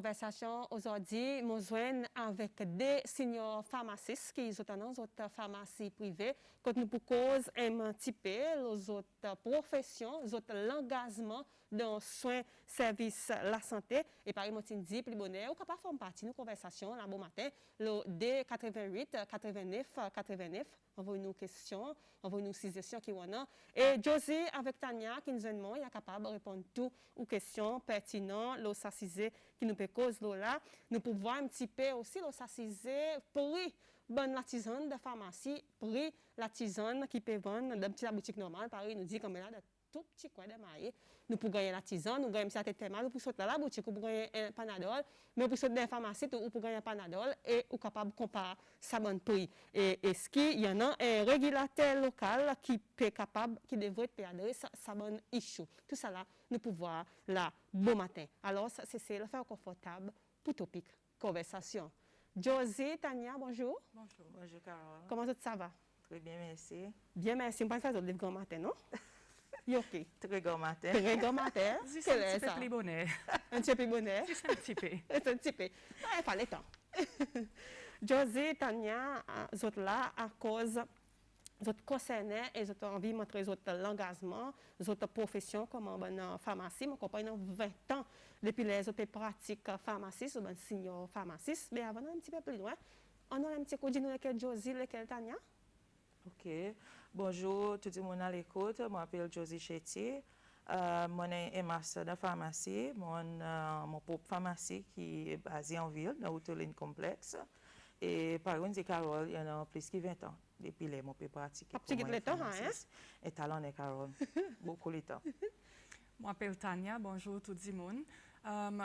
conversation aujourd'hui, nous joignons avec des seniors pharmacistes qui sont dans notre pharmacie privée, que nous pouvons un petit peu les autres professions, les autres l'engagement dans soins, services, la santé. Et par exemple, dit plus bonheur, ou capable faire partie de nos conversations, là, bon matin, le D88, 89, 89. Envoyez-nous questions, envoyez-nous suggestions qui ont. Et Josie avec Tania qui nous demande, il est capable de répondre toutes aux questions pertinentes, l'eau s'assiser qui nous peut causer là. Nous pouvons voir un petit peu aussi l'eau s'assiser prix bonne la tisane de pharmacie, prix la tisane qui peut vendre dans petite boutique normale. Pareil, nous dit comme là tout petit coin de maille. Nous pouvons gagner la tisane, nous gagnons un tête mal, nous pouvons sauter dans la boutique, nous pouvons gagner un panadol, mais pour sauter dans la pharmacie, nous pouvons gagner un panadol et nous sommes capables de comparer sa bonne prix. Et est-ce qu'il y en a un régulateur local qui peut capable, qui devrait perdre sa bonne issue? Tout ça là, nous pouvons voir là, bon matin. Alors, c'est le faire confortable pour topic, conversation. Josie, Tania, bonjour. Bonjour. Bonjour, Carole. Comment ça va? Très bien, merci. Bien, merci. On va faire le grand matin, non? OK. Très grand matin. Très grand matin. C'est un petit peu plus bonnet. Un petit peu bonnet. C'est un petit peu. C'est un petit peu. Il fallait temps. Josie, Tania, vous êtes là à cause vous êtes concernés et vous avez envie de montrer votre engagement, votre profession comme en pharmacie. Mon compagnon 20 ans depuis les autres pratiques pharmacistes ou senior pharmaciste. Mais avant, un petit peu plus loin, on a un petit coup de nous lequel Josie, lequel Tania. OK. Bonjour, tout le monde à l'écoute. Je m'appelle Josie Chetty. Moi, je suis master de pharmacie. Mon propre pharmacie qui est basée en ville, dans l'Autoline Complexe. Et par exemple, Carole, il y en a plus de 20 ans depuis les mots pratiques. Petit guide le temps, hein? Et talent de Carole. Beaucoup de temps. Je m'appelle Tania. Bonjour tout le monde.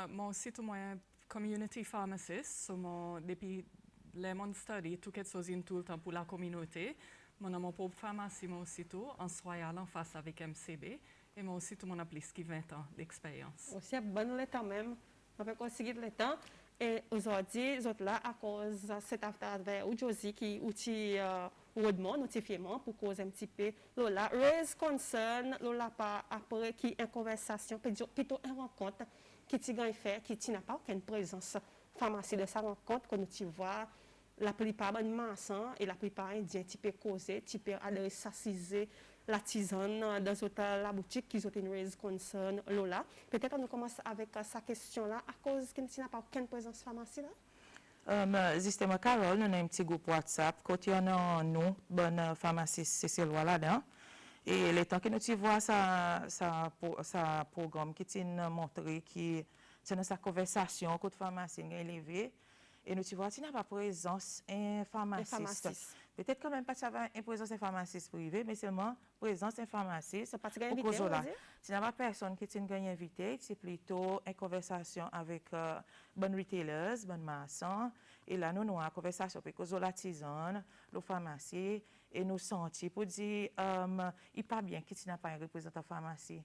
Moi aussi, je suis community pharmacist. Depuis les mon study, tout quelque chose tout le temps pour la communauté. Mon mon propre pharmacie, moi aussi tout, en Royal en face avec MCB. Et moi aussi, tout le monde a plus de 20 ans d'expérience. Aussi, bon le temps même. On peut conseguir le temps. Et aujourd'hui, nous sommes là à cause de cet affaire où Josie qui outil Rodmond, notifiement pour cause un petit peu. Lola, raise concern, Lola pas après qui une conversation, plutôt une rencontre qui t'y gagne fait, qui n'a pas aucune présence pharmacie de sa rencontre que nous t'y voir. La plupart de maçons et la plupart indiens qui peuvent causer, qui peuvent aller s'assiser la tisane dans la boutique qui ont une raise concern Lola. Peut-être on commence avec sa question-là à cause qu'il n'y a pas aucune présence pharmacie là. Justement, Carole, nous avons un petit groupe WhatsApp. Quand on a nous, bonne pharmacie, c'est là-dedans. Et le temps que nous voyons ça programme qui nous montre qui c'est dans sa conversation que la pharmacie est élevée. Et nous voyons qu'il n'y a pas présence un pharmaciste. Peut-être quand même pas une présence d'un pharmaciste privé, mais seulement présence d'un pharmaciste. Pas de invité, si n'y a pas personne qui est invité, c'est plutôt une conversation avec bonnes retailers, bonnes maçons. Et là, nous avons une conversation avec la tisane, la pharmacie, et nous sentons pour dire il n'est pas bien qu'il n'y a pas un représentant de pharmacie.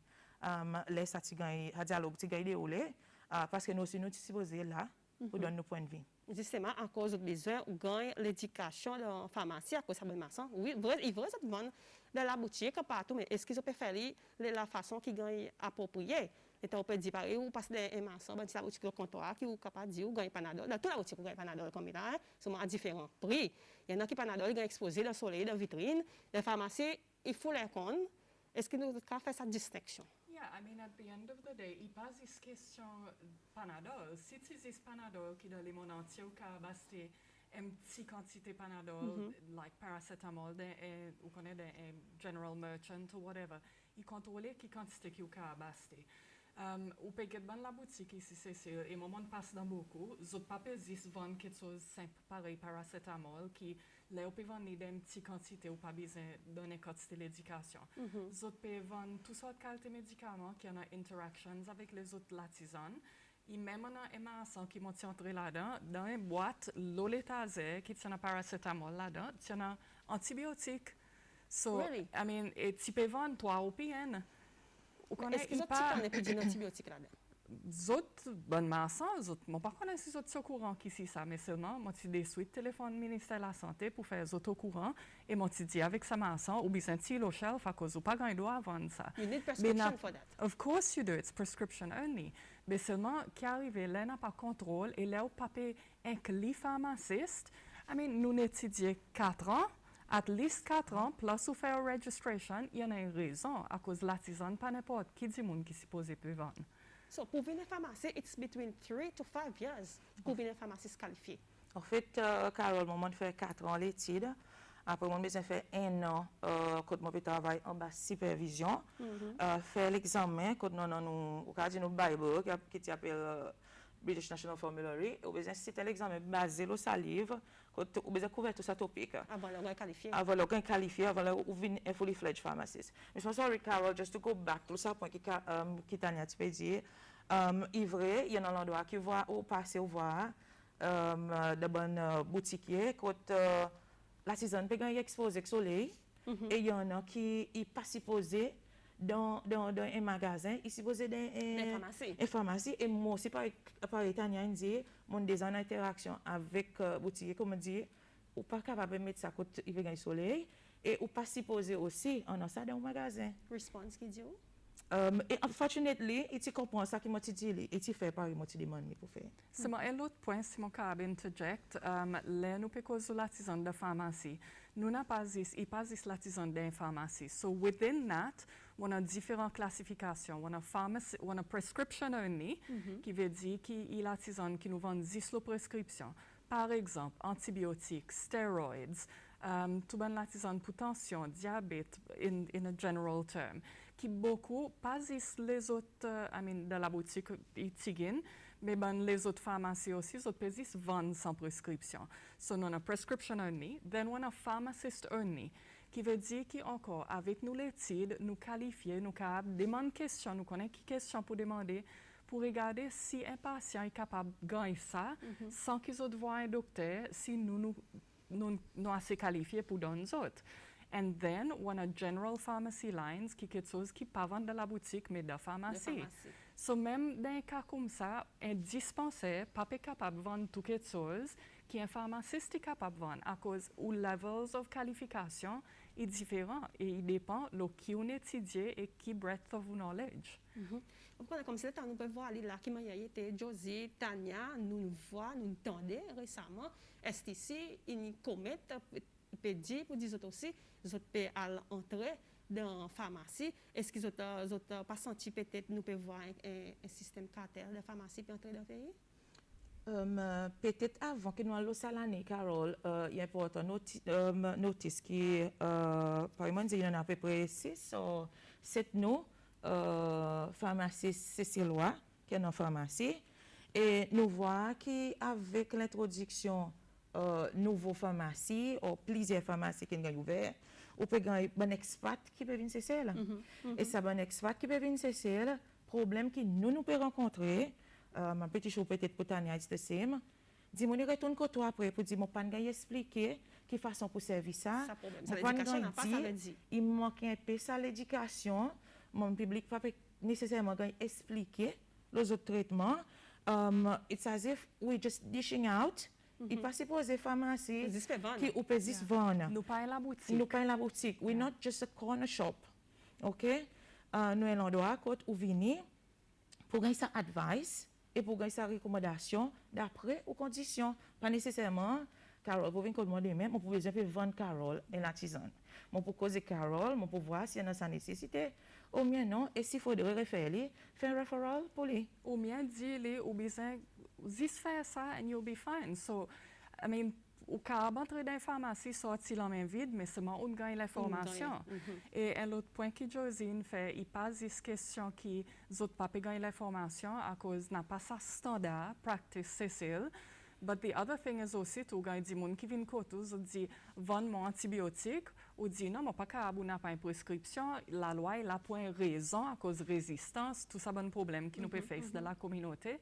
Laisse un dialogue qui est déroulé, parce que nous sommes supposés là pour donner nos points de vue. Justement, à cause du besoin ou gagne l'éducation de la pharmacie, à cause de la maçon. Oui, il veut se vendre dans la boutique partout, mais est-ce qu'ils ont préféré la façon qui gagne appropriée? Et on peut dire, pareil, ou parce que un maçon, c'est la boutique de comptoir qui est capable de dire, ou gagne panadol. Dans toute la boutique, vous gagnez panadol comme ça, c'est à différents prix. Il y en a qui panadol gagne exposé dans le soleil, dans la vitrine. La pharmacie, il faut les comptes. Est-ce que nous avons fait cette distinction? Yeah, I mean, at the end of the day, il passe cette question Panadol. Si tu dis Panadol qui dans les mondes entiers ou qu'à baster une petite quantité Panadol, like paracetamol, ou qu'on est des general merchant ou whatever, il contrôle qui quantité qui ou qu'à baster. Ou peut être dans la boutique ici, c'est sûr, et moment passe dans beaucoup, vous pas juste vendre quelque chose simple, pareil paracetamol, qui là on peut vendre une petite quantité ou pas besoin de donner quantité d'éducation. Vous pouvez vendre toutes sortes de qualités de médicaments qui ont interactions avec les autres latisanes. Et même on a un maçon qui m'a entré là-dedans, dans une boîte, l'olétazé, qui tient un paracétamol là-dedans, tient un antibiotique. So, really? I mean, et tu peux vendre 3 OPN. Est-ce que vous avez plus d'antibiotiques là-dedans? Autres bonnes maçons, je ne pas connais si vous au courant qu'ici ça, mais seulement, moi, tu des suites téléphone ministère de la Santé pour faire autres au courant, et moi, tu dis avec sa maçon, ou bien tu le shelf, à cause ou pas grand droit à vendre ça. You need prescription for that. Of course you do, it's prescription only. Mais seulement, qui arrive, là, n'a pas contrôle, et là, au papier, inclus pharmaciste, nous étudions 4 ans, at least 4 ans, plus ou faire registration, il y en a une raison, à cause de l'artisan, pas n'importe qui dit monde qui s'y pose peut vendre. So, pour venir pharmacie, it's between 3 to 5 years pour venir pharmaciste qualifié. En fait, Carole, moi, je fais 4 ans l'étude. Après, moi, je fais 1 an quand je travaille en bas supervision. Faire l'examen, quand nous avons Bible, qui s'appelle British National Formulary. C'est l'examen basé sur sa livre, quand vous avez couvert tout ça topic. Avant le qualifié. Avant le qualifié, avant le un fully fledged pharmacist. Mais je suis sorry, Carol, just to go back to ça point qui Tania tu peux dire. Il vrai, il y a un endroit qui voit au passer au voir de bonnes boutiquiers quand l'artisan peut gagner exposé au soleil et il y en a qui ne pas supposé dans un magasin, il supposé dans une pharmacie et moi aussi par Tania dit mon des en interaction avec boutiquier comme dit ou pas capable de mettre ça quand il veut gagner soleil et ou pas supposé aussi on a ça dans un magasin. Response qui dit où? Et unfortunately, il comprend ça qui m'a dit et il fait pareil, m'a demandé pour faire. C'est un autre point, si mon cas interject, là nous cause l'artisan de pharmacie. Nous n'avons pas l'artisan de pharmacie. So within that, on a différentes classifications. On a prescription only, qui veut dire qu'il y a l'artisan qui nous vend 10 la prescription. Par exemple, antibiotiques, steroids, tout bon l'artisan pour tension, diabète, in a general term. Qui beaucoup, pas les autres, de la boutique Itigin, mais les autres pharmacies aussi, les autres pays vendent sans prescription. So, on a prescription only, then on a pharmacist only, qui veut dire qu'encore, avec nous l'étude, nous qualifier, nous capables demander questions, nous connaissons qui questions pour demander, pour regarder si un patient est capable de gagner ça, sans qu'ils aient voir un docteur, si nous assez qualifiés pour donner aux autres. And then, on a general pharmacy lines, qui est quelque chose qui pas vendre de la boutique, mais de la pharmacie. So, même dans un cas comme ça, un dispensaire pas capable de vendre tout quelque chose qui un pharmaciste est capable de vendre, à cause où levels of qualification est différent et il dépend de qui on étudie et qui breadth of knowledge. Comme c'est nous pouvons voir là qui m'a été Josie, Tania, nous voit, nous entendons récemment. Est-ce qu'ici, ils commettent il peut dire pour dire aussi, ils peuvent entrer dans la pharmacie. Est-ce qu'ils n'ont pas senti peut-être nous pouvons voir un système cartel de pharmacie pour entrer dans le pays? Peut-être avant que nous allions à l'année, Carole, il y a important notice qui, par exemple, il y en a à peu près 6 ou 7 nous, pharmacistes cécilois qui sont en pharmacie. Et nous voyons qu'avec l'introduction nouveau pharmacie ou plusieurs pharmacies qui ont ouvert, ou peut gagner un expat qui peut venir cesser là. Et ça un expat qui peut venir cesser là, problème que nous pouvons rencontrer, ma petite chose peut-être pour Tania c'est le même. Dis-moi ne retourne que toi après pour dire mon pas gagner expliquer qui façon pour servir ça. Ça l'éducation n'a pas ça dit. Il manque un peu ça l'éducation, mon public pas nécessairement gagner expliquer les autres traitements. It's as if we just dishing out. Il pas supposé pharmacie qui ou peut vendre. Nous pas la boutique. Nous pas la boutique. We're not just a corner shop. OK? Nous un endroit côté où venir pour gagner sa advice et pour gagner sa recommandation d'après aux conditions. Pas nécessairement Carole pour venir demander même, on pouvait jamais vendre Carole et l'artisan. Mon pour causer Carole, mon pour voir si y a sa nécessité. Ou bien non, et s'il faudrait refaire, faire un referral pour lui. Ou bien dire, ou bien just faire ça and you'll be fine. So, ou quand on entre dans la pharmacie, sorti la main vide, mais seulement on gagne l'information. Et l'autre point que Josine fait, il passe des questions qui les autres pas gagnent l'information à cause n'a pas ça standard, practice Cécile. But the other thing is aussi, tu gagnes des gens qui viennent côté, ils disent, vends-moi antibiotique, ou dit non, mais pas capable, n'a pas une prescription, la loi, il a point raison à cause de résistance, tout ça, bon problème qui nous peut faire dans la communauté.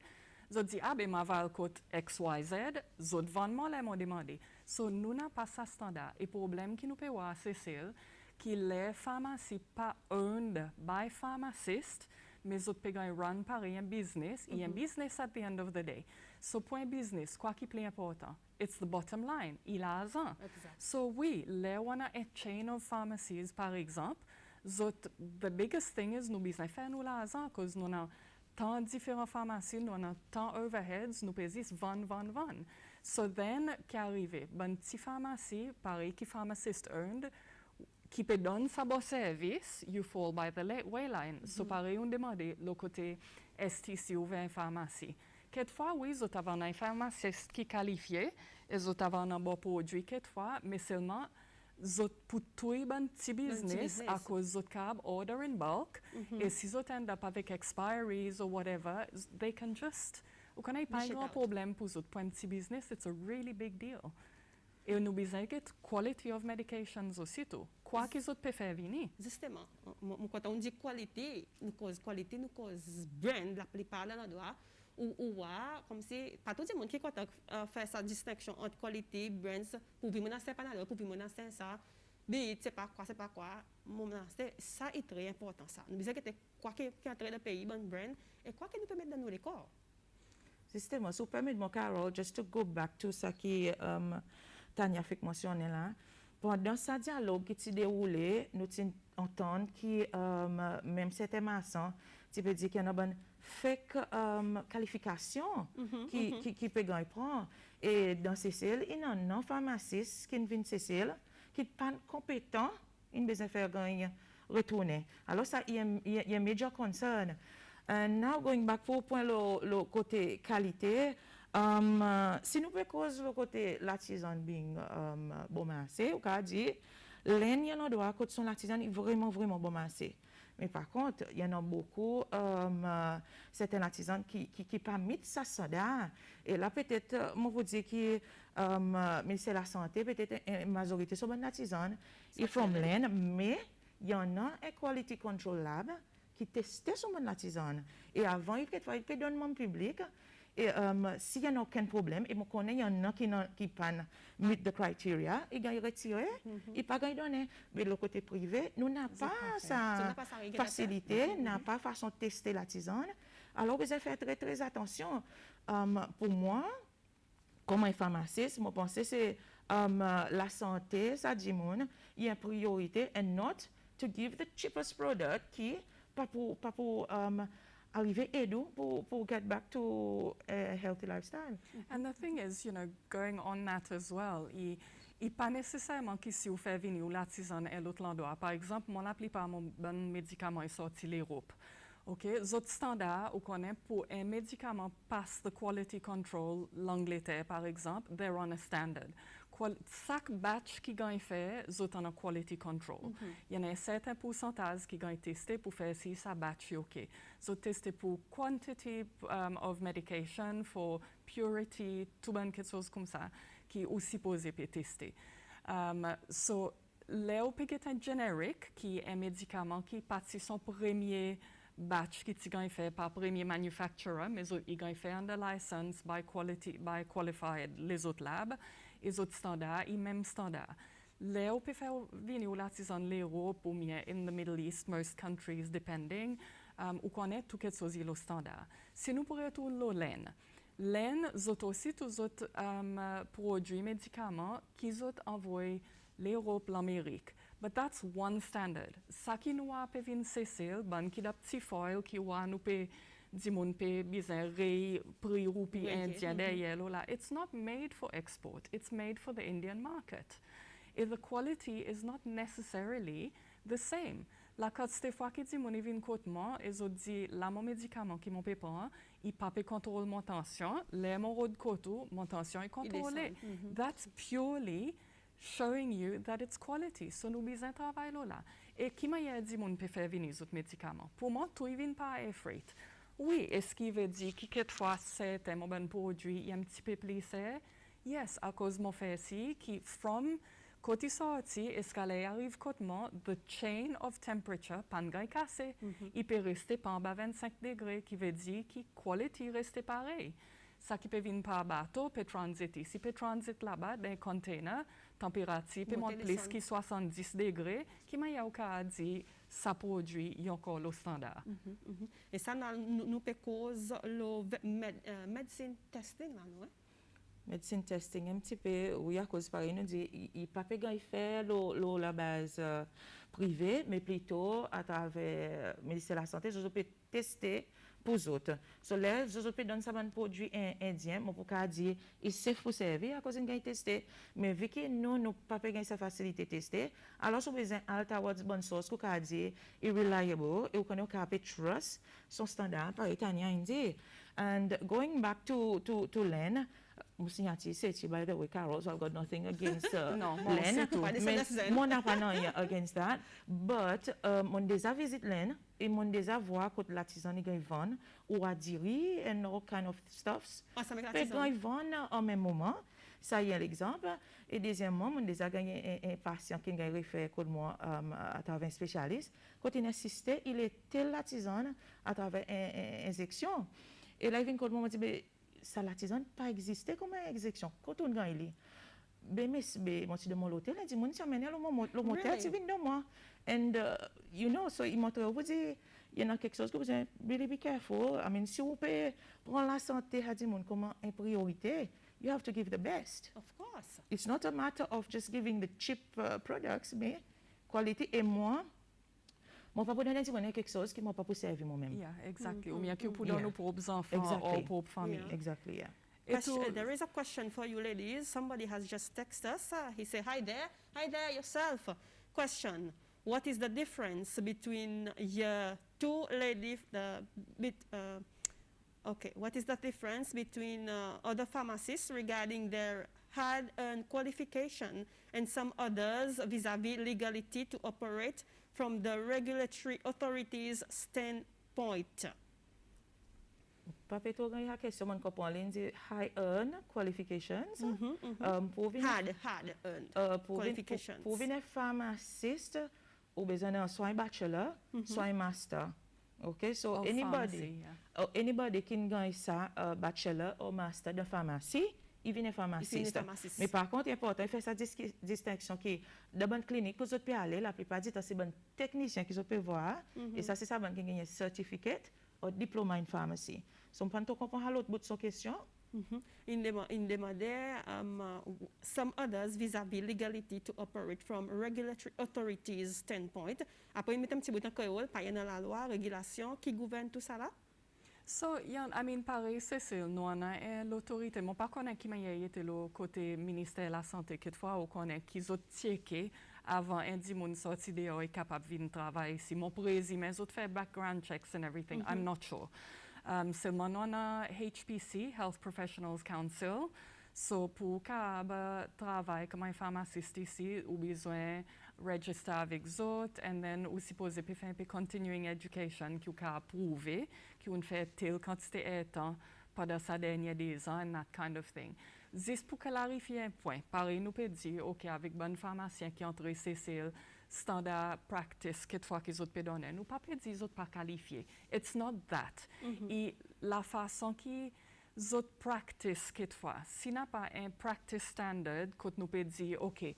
Ils disent, ah ben, ma val côte XYZ, ils vendent-moi là, m'ont demandé. So, nous n'avons pas ça standard. Et le problème qui nous peut voir, Cécile, que les pharmacies pas owned by pharmacists, mais ils peuvent run par un business, et un business at the end of the day. So, point business, quoi qui est plus important? It's the bottom line. Il a raison. So, oui, là, on a a chain of pharmacies, par exemple. The biggest thing is, nous besoin faire nous l'argent, parce que nous avons tant différentes pharmacies, nous avons tant overheads, nous payons van. So then, qu'est arrivé? Ben, petite pharmacie, pareil, qui pharmacist earned, qui peut donner sa bon service, you fall by the way line. So pareil, on demande le côté STC ouvert une pharmacie. Quelquefois, oui, ils ont un pharmaciste qui est qualifié, ils ont un bon produit quelquefois, mais seulement pour tout le petit business à cause de cab order in bulk. Et si ils end up avec expiries or whatever, they can just. Vous connaissez pas un grand problème pour eux. Pour un petit business, it's a really big deal. Et nous besoin de quality of medications aussi tout. Quoi qu'ils peuvent faire venir. Justement, quand on dit qualité, nous cause brand, la plupart de l'endroit, ou comme si, pas tout le monde qui fait sa distinction entre qualité, brands, pour vivre dans ces panneaux, pour vivre dans ça, mais c'est pas quoi, ça est très important ça. Nous besoin que quoi qui entre le pays, bon brand, et quoi que nous peut mettre dans nos décors. Justement, si vous permettez, mon Carol, just to go back to ce qui Tania fait mentionner là. Pendant ce dialogue qui s'est déroulé, nous entendons que même certains maçons, tu peux dire qu'il y a une fake qualification qui peut gagner prendre. Et dans Cécile, il y a un pharmaciste qui vient de Cécile, qui n'est pas compétent, il besoin de faire gagner retourner. Alors ça, il y a un major concern. Now going back pour point le côté qualité, si nous cause le côté l'artisan being bon massé, on peut dire l'un y en a droit que son l'artisan est vraiment bon massé. Mais par contre, il y en a beaucoup certains artisans qui pas mis ça soda. Et là peut-être moi vous dire que ministère de la santé peut-être une majorité sont bon artisans ils font l'un, mais il y en a un quality control lab qui testait son bon artisan. Et avant, il peut donner mon public. Et s'il n'y a aucun problème, et je connais, il y en a qui pas meet the criteria, ils gagnent retiré, ils pas gagnent donné. Mais le côté privé, nous n'avons pas sa facilité, n'a pas façon de tester l'artisan. Alors, vous avez fait très attention. Pour moi, comme un pharmaciste, je pense que c'est la santé, ça dit, il y a une priorité, and not to give the cheapest product qui pas pour arriver et pour get back to a healthy lifestyle. And the thing is, going on that as well, il pas nécessairement que si vous faites venir l'artisan et l'autre endroit. Par exemple, moi, la plupart de mon médicament est sorti l'Europe. OK, autres standards, on connaît pour un médicament passe the quality control, l'Angleterre par exemple, they're on a standard. Chaque batch qui gagne fait, ils ont un quality control. Il y en a un certain pourcentage qui gagne testé pour faire si ça batch OK. Ils ont testé pour quantity of medication, for purity, tout ben quelque chose comme ça, qui est aussi posé pour tester. So, là, peut être un générique qui est un médicament qui partit son premier batch qui est fait par premier manufacturer, mais il est fait under license by qualified les autres labs. Les autres standards, et même standards. Là, on peut faire venir l'artisan l'Europe ou bien in the Middle East, most countries depending, ou connaît tout quelque chose le standard. Si nous pourrions tout le laine, ils aussi tous autres produits, médicaments qu'ils ont envoyés l'Europe, l'Amérique. But that's one standard. Ça qui nous a fait venir Cécile, ben qui a petit foil qui nous peut di moun pe bizarre prix roupie indien derrière là. It's not made for export. It's made for the Indian market. And the quality is not necessarily the same. La quand cette fois qui dit mon vin cotement, ils ont dit là mon médicament qui mon peut prendre, il pas peut contrôler mon tension, les mon road coto, mon tension est contrôlée. That's purely showing you that it's quality. So nous besoin travail là. Et qui m'a dit mon peut faire venir autres médicaments. Pour moi tout vient par air freight. Oui, est-ce qu'il veut dire que quelquefois c'est un bon produit, il y a un petit peu plus cher? Yes, à cause de mon fait ici, qui from côté sorti, est-ce qu'elle arrive côtement, the chain of temperature, pas de cassé. Il peut rester pas en bas 25 degrés, qui veut dire que quality reste pareil. Ça qui peut venir par bateau, peut transiter. Si peut transit là-bas, dans un container, température peut monter plus que 70 degrés, qui m'a au cas dit, ça produit encore le standard. Et ça, nous peut cause le medicine testing là, non? Medicine testing un petit peu, oui, à cause pareil, nous dit, il pas peut faire la base privée, mais plutôt à travers le ministère de la Santé, je peux tester pour autres. So là, les autres donnent ça un produit indien, moi pour dire il safe pour servir à cause de tester, mais vu que nous pas gagner sa facilité tester, alors so besoin alta towards bonne source qu'on a dit est reliable et qu'on a trust son standard par italien indien. And going back to Len, Musinyati said, by the way, Carol, so I've got nothing against No, Len. Zen. Mon n'a pas rien against that. But mon déjà visite Len et mon déjà voir que l'artisan est vend ou à diri and all kind of stuffs. Ensemble avec Fait l'artisan. qu'on vend en même moment. Ça y est l'exemple. Et deuxièmement, mon déjà gagné un patient qui a référé que moi à travers un spécialiste. Quand il insistait, il était l'artisan à travers une injection. Et là, il vient quand moi dit ça l'artisan pas existé comme une exécution quand on gagne mais moi tu de mon hôtel dit mon t'amène le motel tu viens de moi and you know so il montre vous dit il y en a quelque chose que vous avez really be careful. I mean si vous pouvez prendre la santé à dire comme une priorité, you have to give the best. Of course. It's not a matter of just giving the cheap products, mais qualité et moi pas pour donner quelque chose qui m'a pas pour servir moi-même. Yeah, exactly. Ou bien que pour nos propres enfants Exactly. ou propres familles. Yeah. Exactly, yeah. There is a question for you ladies. Somebody has just texted us. He said, hi there yourself. Question, what is the difference between your two ladies, what is the difference between other pharmacists regarding their hard-earned qualification and some others vis-à-vis legality to operate from the regulatory authorities' standpoint? Pas trop il y a question mon comprend dit high earn qualifications pour venir Hard-earned qualifications. pour venir pharmaciste ou besoin d'un soit un bachelor soit un master. Okay, so anybody can gagne ça bachelor ou master de pharmacie, il vient pharmaciste. Mais par contre, il est important de faire cette distinction qui dans une clinique, vous pouvez aller, la plupart du temps, c'est un technicien qui peut voir, et ça, c'est ça qui gagne un certificat ou diplôme en pharmacie. So, on peut comprendre l'autre bout de son question. In demandait some others vis-à-vis legality to operate from regulatory authorities standpoint. Après, il met un petit bout en créole, pas dans la loi, régulation qui gouverne tout ça là. So, I mean, pareil, c'est nous on a l'autorité. Moi, pas connaître qui m'a été le côté ministère de la santé que fois ou connaît qui ont checké avant un monde sorti dehors est capable de venir travailler ici. Mon président, mais autres fait background checks and everything. I'm not sure. Seulement on a HPC, Health Professionals Council. So pour travailler comme un pharmaciste ici, ou besoin register avec autres, and then ou supposé faire un peu continuing education qui a prouvé qui on fait telle quantité de temps pendant sa dernière 10 ans, and that kind of thing. Juste pour clarifier un point, pareil nous peut dire, ok, avec bon pharmacien qui entre CCL, standard practice quelquefois qu'ils ont donné, nous pas dire qu'ils ont pas qualifié. It's not that. Et la façon qui autres practice quelquefois, s'il n'a pas un practice standard, quand nous peut dire, ok,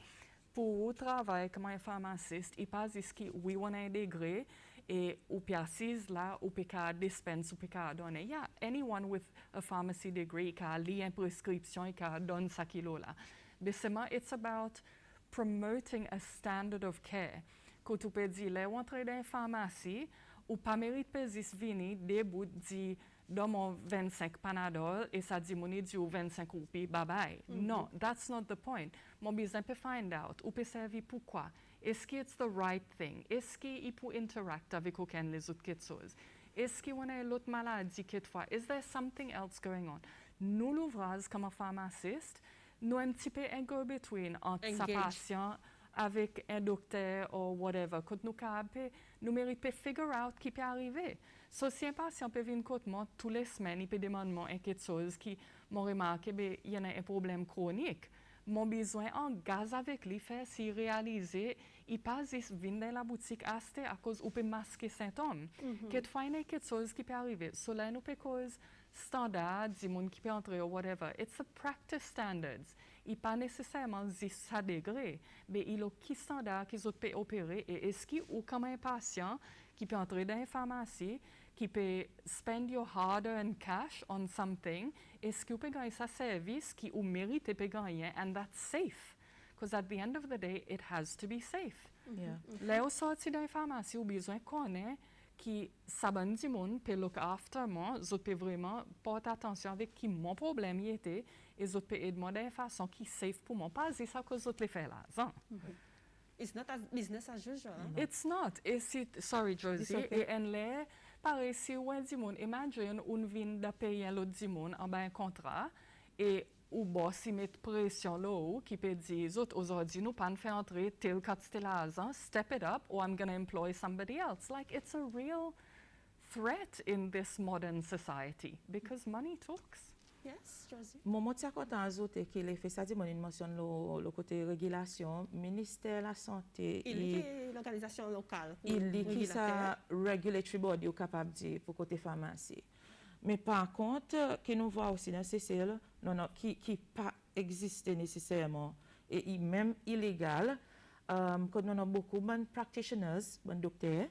pour travailler comme un pharmaciste, il passe ici, oui, on a un degré, et ou peut assise là, ou peut dispense, ou peut donner. Yeah, anyone with a pharmacy degree qui a lu une prescription et qui donne ça kilo là. Mais it's about promoting a standard of care. Quand tu peux dire, là, on entre dans une pharmacie, ou pas mérite de venir debout dit dans mon 25 Panadol et ça dit mon dit 25 roupies, bye bye. No, that's not the point. Mon besoin peut find out, ou peut servir pourquoi. Est-ce que it's the right thing? Est-ce qu'il peut interact avec aucun les autres choses? Est-ce qu'on a l'autre maladie quelquefois? Is there something else going on? Nous l'ouvrage comme un pharmaciste, nous un petit peu un go-between entre sa patient avec un docteur ou whatever. Quand nous méritons de figure out qui peut arriver. So, si un patient peut venir contre moi toutes les semaines, il peut demander quelque chose qui m'a remarqué qu'il y a un problème chronique. Mon besoin en gaz avec lui fait s'il réalise, il passe venir dans la boutique acheter à cause ou peut masquer symptômes. Quelquefois, il y a quelque chose qui peut arriver. So, là, nous peut cause standard, du monde qui peut entrer ou whatever. It's a practice standards. Il pas nécessairement 10 à degré, mais il y a qui standard qu'ils ont peut opérer et est-ce qu'il ou comme un patient qui peut entrer dans une pharmacie, qui peut spend your hard-earned cash on something, est-ce qu'il peut gagner sa service qui ou mérite de gagner and that's safe. Because at the end of the day, it has to be safe. Là, au sorti d'une pharmacie, on a besoin qu'on ait qui saban du monde peut look after moi, je peux vraiment porter attention avec qui mon problème y était et je peux aider moi de façon qui safe pour moi. Pas ça que je le fais là. It's not as business as usual. Hein? It's not. Et si, sorry Josie, okay. et en là, pareil si ouais du monde, imagine on vient de payer l'autre du monde en bas un contrat et ou boss il met pression là qui peut dire autres aujourd'hui nous pas faire entrer tel quantité l'argent, step it up or I'm going to employ somebody else. Like it's a real threat in this modern society because money talks. Yes, Josie. Mon mot tiens content azote que les fait ça dit mon mentionne le côté régulation ministère de la santé Il est l'organisation locale. il dit qui ça regulatory body est capable de pour côté pharmacie. Mais par contre que nous voit aussi dans CCL non qui pas exister nécessairement et même illégal quand nous avons beaucoup de practitioners, de docteurs,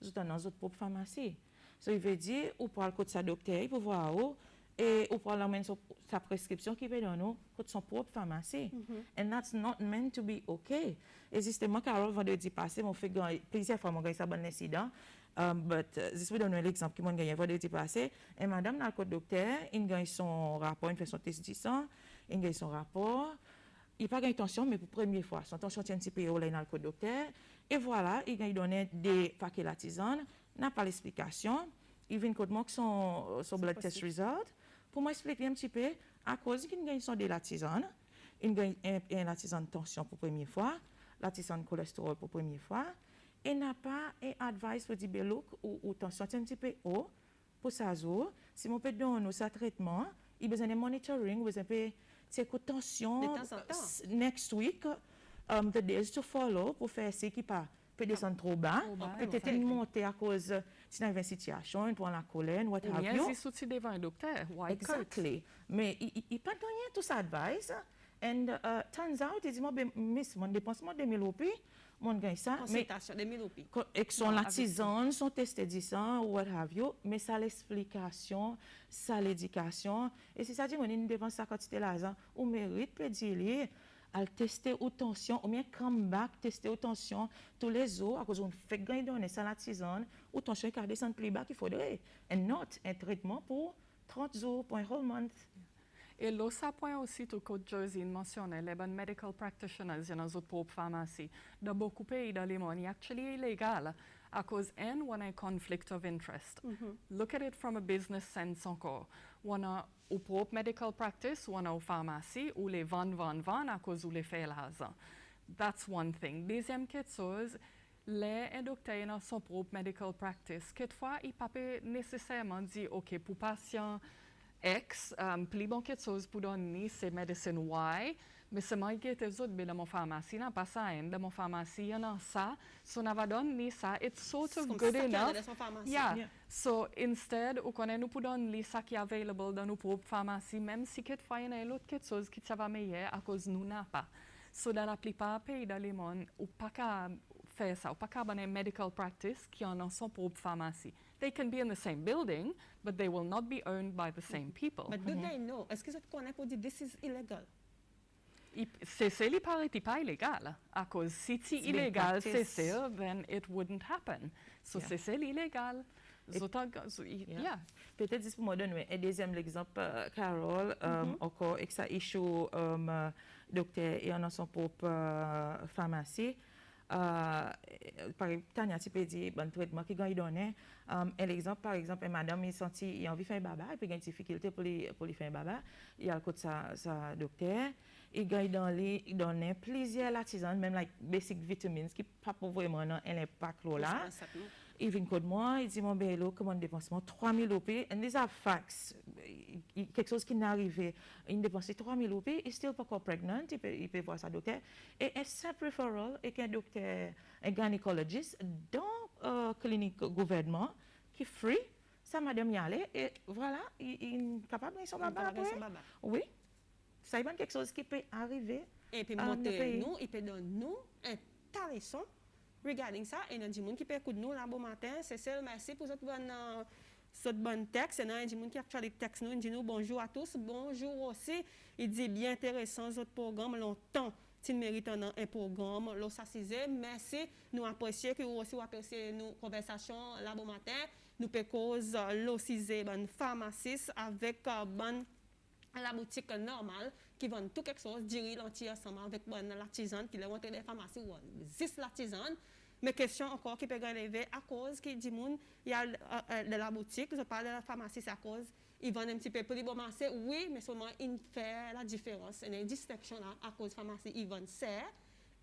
ils ont dans notre propre pharmacie. So il veut dire ou parle côté sa docteur pour voir où et ou parle même sa prescription qui peut donner côté son propre pharmacie. And that's not meant to be okay. Et justement Carole vendredi passé mon fait plusieurs fois mon gagné ça bon incident. But this we donne l'exemple qui mon gagné vendredi passé et madame dans le côté docteur, il gagne son rapport, il fait son test du sang, il gagne son rapport. Il n'a pas gagné tension, mais pour la première fois, son tension tient un petit peu haut là dans le côté docteur. Et voilà, il a donné des paquets de tisane, n'a pas l'explication. Il vient de moi son blood test result pour m'expliquer un petit peu à cause qu'il gagne son de la tisane. Il gagne la tisane tension pour la première fois, la tisane cholestérol pour la première fois. Et n'a pas un advice pour dire, look, ou tension un petit peu haut pour ça. Si on peut donner ça traitement, il a besoin de monitoring, besoin de tension next week, the days to follow pour faire ce qui pas peut descendre trop bas, peut-être monter à cause d'une une situation, une pour la colère, what have you. Si souci devant un docteur, why Exactly. Mais il pas donné tout ça advice. And turns out, il dit moi miss mon dépensement de 1000 roupies, mon gagne ça. Consultation de 1000 roupies. Avec son la tisane, son test de sang, what have you, mais ça l'explication, ça l'éducation. Et c'est ça dit mon une dépense sa quantité l'argent, ou mérite peut dire à tester aux tensions, ou bien come back, tester aux tensions tous les jours, à cause on fait gagner donner ça la tisane, ou tension qui descend plus bas qu'il faudrait. And not un traitement pour 30 jours, pour un whole month. Et l'autre point aussi, tout que Josie mentionnait, les bonnes medical practitioners dans notre propre pharmacie. Dans beaucoup de pays dans le monde, c'est actually illégal à cause on a un conflict of interest. Look at it from a business sense encore. On a au propre medical practice, on a aux pharmacie, où les vendent à cause où les fait l'argent. That's one thing. Deuxième chose, les docteurs dans son propre medical practice, quelquefois, ils ne peuvent pas nécessairement dire, OK, pour patient X, plus bon quelque chose pour donner, c'est médecine Y, mais c'est moi qui ai des autres, mais dans mon pharmacie, n'a pas ça, dans mon pharmacie, il y en a ça, so on va donner ça, it's sort of good enough. Yeah. So instead, on connaît nous pour donner ça qui est available dans nos propres pharmacies, même si quelquefois il y a l'autre quelque chose qui va meilleur à cause nous n'a pas. So dans la plupart des pays dans le monde, on pas qu'à faire ça, on pas qu'à avoir une medical practice qui en a son propre pharmacie. They can be in the same building, but they will not be owned by the same people. But do they know? Est-ce que vous connaissez pour dire this is illegal? C'est pas illégal. À cause si c'est illégal, c'est then it wouldn't happen. So c'est illégal. Yeah. Peut-être juste pour me donner un deuxième exemple, Carole, encore avec ça issue docteur et on a son propre pharmacie. Tania, tu peux dire bon traitement qui gagne donné. L'exemple par exemple, madame il senti il a envie de faire un baba, et puis il a une difficulté pour lui faire un baba. Il a le côté sa docteur, il gagne dans les donner plusieurs latisanes, même like basic vitamines qui pas pour vraiment un impact là. Il vient de moi, il dit mon bello comment dépensement 3000 roupies and these are facts. Quelque chose qui n'est arrivé, il dépense 3000 roupies, il still pas encore pregnant, il peut voir sa docteur et un simple referral et un docteur un gynécologiste dans clinique gouvernement qui free, ça madame y aller et voilà, il est capable de son baba. Oui. Ça y est quelque chose qui peut arriver. Et puis monter nous, il peut donner nous un tas de leçons regarding ça et il y a des gens qui peut écouter nous là bon matin, c'est ça merci pour cette bonne texte, il y a des gens qui actually texte nous, dit nous bonjour à tous, bonjour aussi, il dit bien intéressant votre programme longtemps tin mérite un programme l'eau s'assise. Merci, nous apprécions que vous aussi appréciez nos conversations là bon matin. Nous peut cause l'eau s'assise bonne pharmaciste avec bonne la boutique normale qui vend tout quelque chose, diri l'entier ensemble avec bonne l'artisan qui les rentre des pharmacies ou juste l'artisan. Mais question encore qui peut relever à cause qui dit moun il y a de la boutique, je parle de la pharmacie c'est à cause ils vendent un petit peu plus bon marché, oui, mais seulement ils fait la différence, une distinction là à cause pharmacie ils vendent ça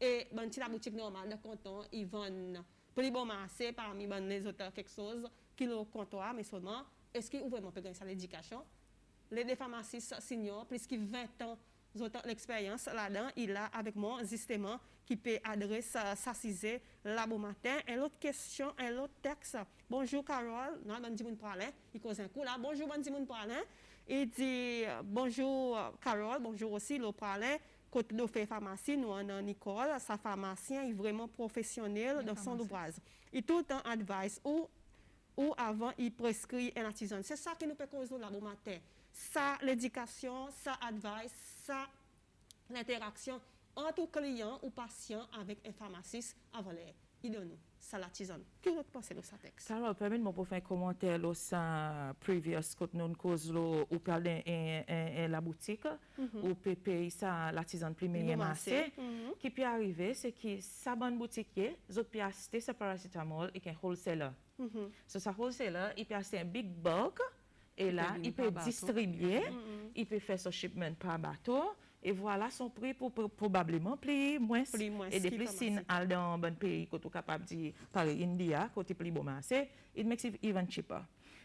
et bon la boutique normale de canton ils vendent plus bon marché parmi bon les autres quelque chose qui le comptoir mais seulement est-ce qu'ils vraiment peut gagner ça l'éducation les deux pharmacistes seniors plus que 20 ans l'expérience là-dedans, il a avec moi justement qui peut adresser s'assiser là bon matin. Et l'autre question, un autre texte. Bonjour Carole, non, bon Dimoun Parlin, il cause un coup là. Bonjour bon Dimoun Parlin. Il dit bonjour Carole, bonjour aussi le Parlin. Côté de fait pharmacie, nous en Nicole, sa pharmacien est vraiment professionnel dans son ouvrage. Il tout le temps advice ou avant il prescrit un artisan. C'est ça qui nous peut causer là bon matin. Ça l'éducation, ça advice, ça l'interaction entre client ou patient avec un pharmaciste avant l'air. Il donne nous, ça l'artisan. Qu'est-ce que vous pensez de ça texte? Carole, permettez-moi pour faire un commentaire là ça previous quand nous cause ou parler la boutique ou payer ça l'artisan premier marché qui peut arriver c'est que sa bonne boutique les autres peut acheter ce paracétamol et qu'un wholesaler. So ça wholesaler il peut acheter un big bulk et là, il peut distribuer, il peut faire son shipment par bateau, et voilà son prix pour probablement plus moins. Et de plus, si on dans un bon pays, quand on est capable de dire, par India, quand il plus bon marché, it makes it even cheaper.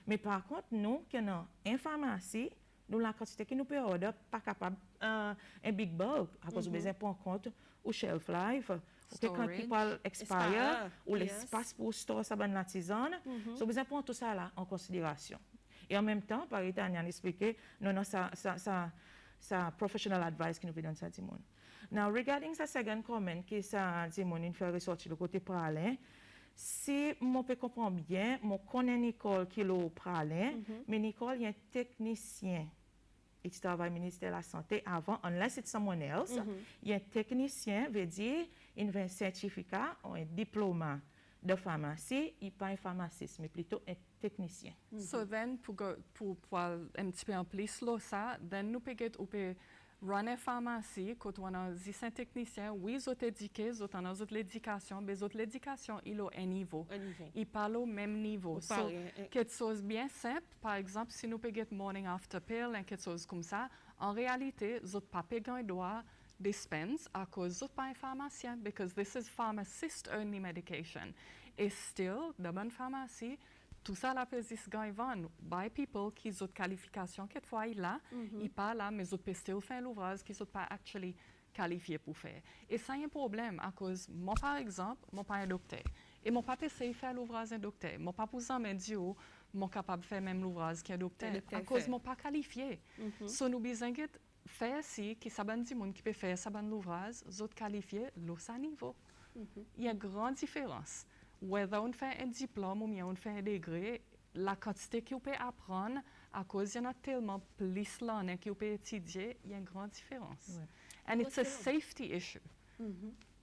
Mais par contre, nous, qui avons une pharmacie, nous, la quantité que nous pouvons order, pas capable un big bulk, à cause de besoin pour compte ou shelf life, ou quelqu'un qui parle expire, ou l'espace pour store sa bonne artisane, so besoin prendre tout ça là en considération. Et en même temps, par Italian expliqué, non, ça professional advice qui nous peut donner ça Dimon. Now, regarding sa second comment, qui ça Dimon, il fait ressortir le côté parler, si je peux comprendre bien, je connais Nicole qui le parler, mais Nicole il est un technicien. Il travaille au ministère de la Santé avant, unless it's someone else. Il est un technicien, veut dire, il a un certificat ou un diplôme de pharmacie, il n'est pas un pharmaciste, mais plutôt un technicien. So then, pour un petit peu en plus là, ça, then nous pouvons run une pharmacie, quand on a un technicien, oui, ils ont éduqué, ils ont l'éducation, mais l'éducation, il a un niveau. Ils parlent au même niveau. So, quelque chose bien simple, par exemple, si nous pouvons morning after pill, quelque chose comme ça, en réalité, ils n'ont pas besoin de dispense à cause de pas un pharmacien, because this is pharmacist-only medication. Et still, dans une pharmacie, tout ça là peut se gagner by people qui ont qualification quelquefois il là, ils pas là, mais ils peuvent still faire l'ouvrage qui sont pas actually qualifiés pour faire. Et ça y a un problème à cause, moi par exemple, moi pas un docteur. Et mon papa essaye de faire l'ouvrage d'un docteur. Mon papa vous en dit, moi capable de faire même l'ouvrage qu'un docteur. À cause moi pas qualifié. So nous besoin de faire si qui ça dit monde qui peut faire ça ban l'ouvrage, autres qualifiés, l'eau ça niveau. Il y a une grande différence. Whether on fait un diplôme ou bien on fait un degré, la quantité qu'on peut apprendre, à cause il y en a tellement plus là qu'on peut étudier, il y a une grande différence. And it's a safety issue.